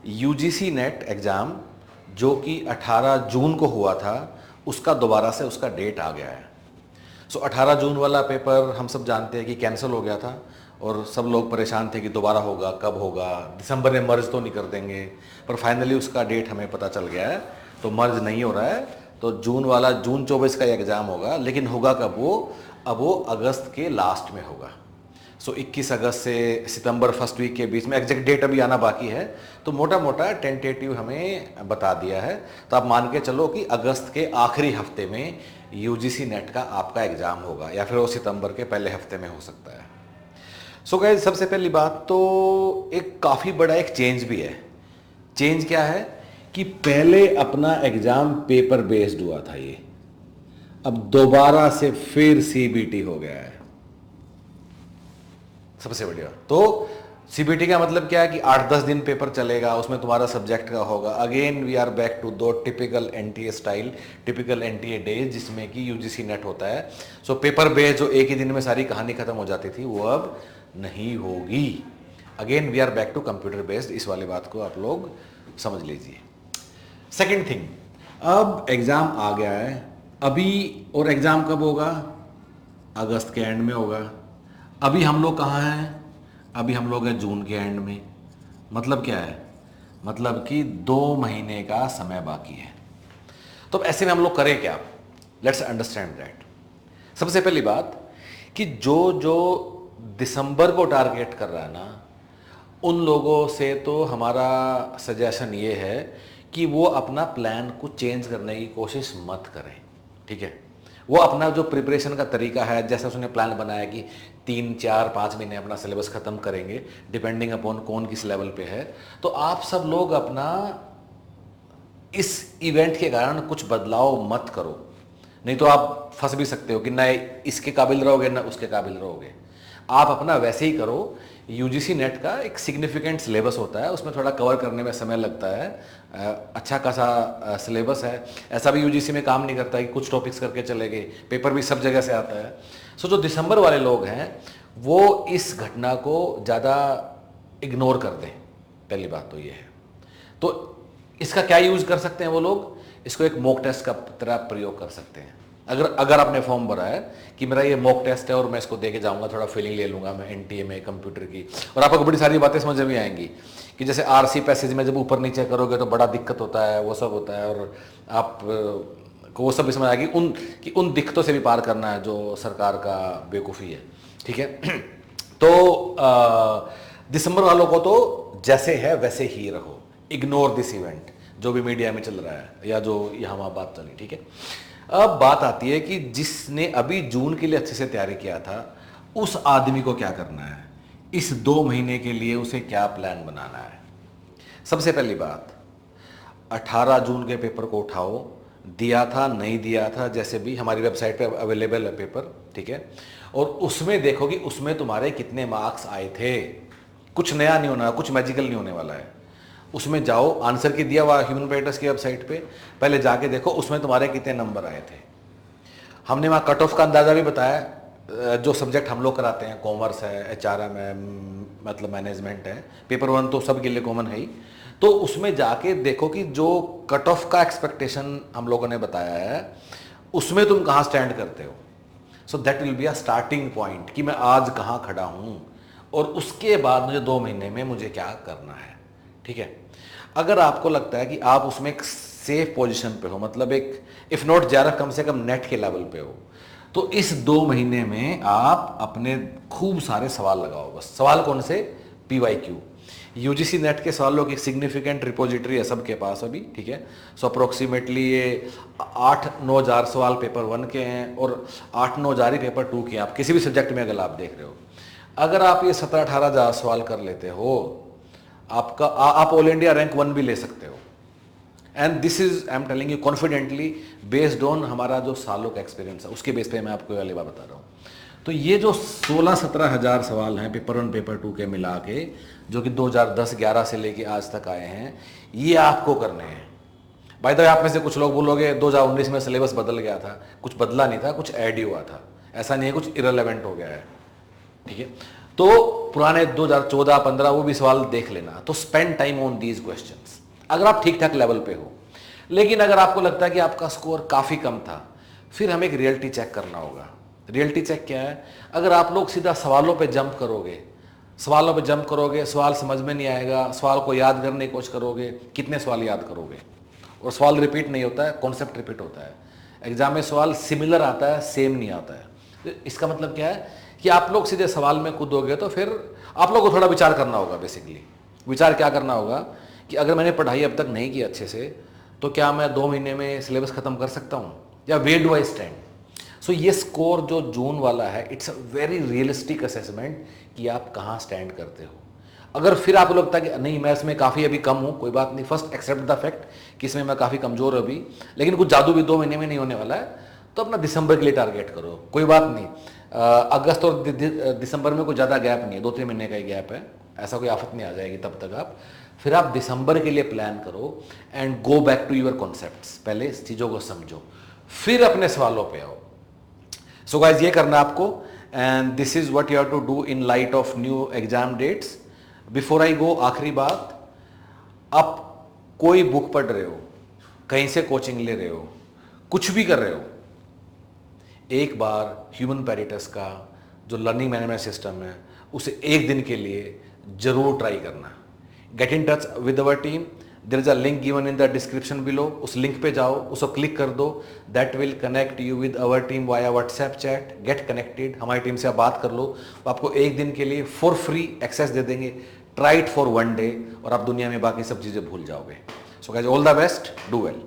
UGC net exam जो कि 18 जून को हुआ था, उसका दोबारा से उसका डेट आ गया है। सो 18 जून वाला पेपर हम सब जानते हैं कि कैंसिल हो गया था और सब लोग परेशान थे कि दोबारा होगा, कब होगा, दिसंबर में मर्ज तो नहीं कर देंगे। पर फाइनली उसका डेट हमें पता चल गया है, तो मर्ज नहीं हो रहा है। तो जून वाला जून 24 का एग्ज़ाम होगा, लेकिन होगा कब वो? अब वो अगस्त के लास्ट में होगा। सो 21 अगस्त से सितंबर फर्स्ट वीक के बीच में, एग्जैक्ट डेट अभी आना बाकी है, तो मोटा मोटा टेंटेटिव हमें बता दिया है। तो आप मान के चलो कि अगस्त के आखिरी हफ्ते में यूजीसी नेट का आपका एग्ज़ाम होगा, या फिर वो सितंबर के पहले हफ्ते में हो सकता है। सो गाइस, सबसे पहली बात तो एक काफ़ी बड़ा एक चेंज भी है। चेंज क्या है कि पहले अपना एग्ज़ाम पेपर बेस्ड हुआ था, ये अब दोबारा से फिर सीबीटी हो गया है। सबसे बढ़िया तो सीबीटी का मतलब क्या है कि 8-10 दिन पेपर चलेगा, उसमें तुम्हारा सब्जेक्ट का होगा। Again we are back to दो typical NTA style, typical NTA days, जिसमें कि यूजीसी नेट होता है। सो पेपर बेस्ड जो एक ही दिन में सारी कहानी खत्म हो जाती थी, वो अब नहीं होगी। Again we are back to computer based. इस वाली बात को आप लोग समझ लीजिए। सेकेंड थिंग, अब एग्ज़ाम आ गया है अभी, और एग्ज़ाम कब होगा? अगस्त के एंड में होगा। अभी हम लोग कहाँ हैं? अभी हम लोग हैं जून के एंड में। मतलब क्या है? मतलब कि 2 महीने का समय बाकी है। तो अब ऐसे में हम लोग करें क्या? Let's understand that. सबसे पहली बात कि जो जो दिसंबर को टारगेट कर रहा है ना, उन लोगों से तो हमारा सजेशन ये है कि वो अपना प्लान को चेंज करने की कोशिश मत करें, ठीक है? वो अपना जो प्रिपरेशन का तरीका है, जैसा उसने प्लान बनाया कि 3-4-5 महीने अपना सिलेबस ख़त्म करेंगे, डिपेंडिंग अपॉन कौन किस लेवल पे है, तो आप सब लोग अपना इस इवेंट के कारण कुछ बदलाव मत करो। नहीं तो आप फंस भी सकते हो कि ना इसके काबिल रहोगे ना उसके काबिल रहोगे। आप अपना वैसे ही करो। यूजीसी नेट का एक सिग्निफिकेंट सिलेबस होता है, उसमें थोड़ा कवर करने में समय लगता है। अच्छा खासा सिलेबस है। ऐसा भी यूजीसी में काम नहीं करता कि कुछ टॉपिक्स करके चले गए, पेपर भी सब जगह से आता है। सो जो दिसंबर वाले लोग हैं वो इस घटना को ज़्यादा इग्नोर कर दें। पहली बात तो ये है। तो इसका क्या यूज़ कर सकते हैं वो लोग? इसको एक मॉक टेस्ट का तरह प्रयोग कर सकते हैं। अगर आपने फॉर्म भरा है कि मेरा ये मॉक टेस्ट है और मैं इसको दे के जाऊँगा, थोड़ा फीलिंग ले लूँगा मैं एनटीए में कंप्यूटर की, और आपको बड़ी सारी बातें समझ में आएंगी कि जैसे आरसी पैसेज में जब ऊपर नीचे करोगे तो बड़ा दिक्कत होता है, वो सब होता है, और आप को वो सब भी समझ आएगी उन दिक्कतों से भी पार करना है जो सरकार का बेवकूफ़ी है, ठीक है? तो दिसंबर वालों को तो जैसे है वैसे ही रहो, इग्नोर दिस इवेंट जो भी मीडिया में चल रहा है या जो यहाँ वहाँ बात चली, ठीक है? अब बात आती है कि जिसने अभी जून के लिए अच्छे से तैयारी किया था, उस आदमी को क्या करना है? इस 2 महीने के लिए उसे क्या प्लान बनाना है? सबसे पहली बात, 18 जून के पेपर को उठाओ। दिया था नहीं दिया था, जैसे भी हमारी वेबसाइट पे अवेलेबल है पेपर, ठीक है? और उसमें देखो कि उसमें तुम्हारे कितने मार्क्स आए थे। कुछ नया नहीं होना, कुछ मैजिकल नहीं होने वाला है। उसमें जाओ, आंसर की दिया हुआ ह्यूमन पैटर्स की वेबसाइट पे, पहले जाके देखो उसमें तुम्हारे कितने नंबर आए थे। हमने वहाँ कट ऑफ का अंदाज़ा भी बताया। जो सब्जेक्ट हम लोग कराते हैं, कॉमर्स है, एचआरएम है, मतलब मैनेजमेंट है, पेपर 1 तो सब के लिए कॉमन है ही। तो उसमें जाके देखो कि जो कट ऑफ का एक्सपेक्टेशन हम लोगों ने बताया है, उसमें तुम कहाँ स्टैंड करते हो। So that will be a starting point कि मैं आज कहाँ खड़ा हूँ, और उसके बाद मुझे 2 महीने में मुझे क्या करना है, ठीक है? अगर आपको लगता है कि आप उसमें एक सेफ पोजीशन पे हो, मतलब एक इफ नॉट ज़्यादा कम से कम नेट के लेवल पे हो, तो इस 2 महीने में आप अपने खूब सारे सवाल लगाओ। बस सवाल कौन से? PYQ। यूजीसी नेट के सवालों की सिग्निफिकेंट रिपोजिटरी है सबके पास अभी, ठीक है? सो अप्रोक्सीमेटली ये 8-9 हज़ार सवाल पेपर 1 के हैं और 8-9 हज़ार ही पेपर 2 के हैं। आप किसी भी सब्जेक्ट में अगर आप देख रहे हो, अगर आप ये 17-18 हज़ार सवाल कर लेते हो, आपका आप ऑल इंडिया रैंक 1 भी ले सकते हो। And this is I am telling you confidently based on हमारा जो सालों का एक्सपीरियंस है, उसके बेस पे मैं आपको वाली बात बता रहा हूँ। तो ये जो 16-17 हज़ार सवाल हैं पेपर 1 पेपर 2 के मिला के, जो कि 2010-11 से लेके आज तक आए हैं, ये आपको करने हैं। बाय द वे, आप में से कुछ लोग बोलोगे 2019 में सिलेबस बदल गया था। कुछ बदला नहीं था, कुछ ऐड ही हुआ था। ऐसा नहीं है कुछ इररिलेवेंट हो गया है, ठीक है? तो पुराने 2014-15 वो भी सवाल देख लेना। तो spend time on these questions अगर आप ठीक ठाक लेवल पे हो। लेकिन अगर आपको लगता है कि आपका स्कोर काफ़ी कम था, फिर हमें एक रियलिटी चेक करना होगा। रियलिटी चेक क्या है? अगर आप लोग सीधा सवालों पे जंप करोगे, सवाल समझ में नहीं आएगा, सवाल को याद करने की कोशिश करोगे, कितने सवाल याद करोगे? और सवाल रिपीट नहीं होता है, कॉन्सेप्ट रिपीट होता है। एग्जाम में सवाल सिमिलर आता है, सेम नहीं आता है। तो इसका मतलब क्या है कि आप लोग सीधे सवाल में कूदोगे तो फिर आप लोग को थोड़ा विचार करना होगा। बेसिकली विचार क्या करना होगा कि अगर मैंने पढ़ाई अब तक नहीं की अच्छे से, तो क्या मैं 2 महीने में सिलेबस खत्म कर सकता हूँ, या वेयर डू आई स्टैंड? सो ये स्कोर जो जून वाला है, it's a very realistic assessment कि आप कहाँ स्टैंड करते हो। अगर फिर आपको लगता है कि नहीं मैं इसमें काफ़ी अभी कम हूँ, कोई बात नहीं, फर्स्ट एक्सेप्ट द फैक्ट कि इसमें मैं काफ़ी कमज़ोर हूँ अभी, लेकिन कुछ जादू भी 2 महीने में नहीं होने वाला है, तो अपना दिसंबर के लिए टारगेट करो, कोई बात नहीं। अगस्त और दिसंबर में कोई ज़्यादा गैप नहीं है, 2-3 महीने का ही गैप है, ऐसा कोई आफत नहीं आ जाएगी तब तक। आप फिर आप दिसंबर के लिए प्लान करो and go back to your concepts. पहले इस चीज़ों को समझो, फिर अपने सवालों पे आओ। सो गाइज ये करना आपको, and this is what you have to do in light of new exam dates. Before I go, आखिरी बात, आप कोई बुक पढ़ रहे हो, कहीं से कोचिंग ले रहे हो, कुछ भी कर रहे हो, एक बार ह्यूमन पैरेटस का जो लर्निंग मैनेजमेंट सिस्टम है उसे एक दिन के लिए जरूर ट्राई करना। Get in touch with our team, there is a link given in the description below, उस लिंक पे जाओ, उसको क्लिक कर दो, that will connect you with our team via WhatsApp chat. Get connected, हमारी टीम से आप बात कर लो, तो आपको एक दिन के लिए फॉर फ्री एक्सेस दे देंगे। ट्राई इट फॉर 1 डे और आप दुनिया में बाकी सब चीज़ें भूल जाओगे। So guys, all the best, do well.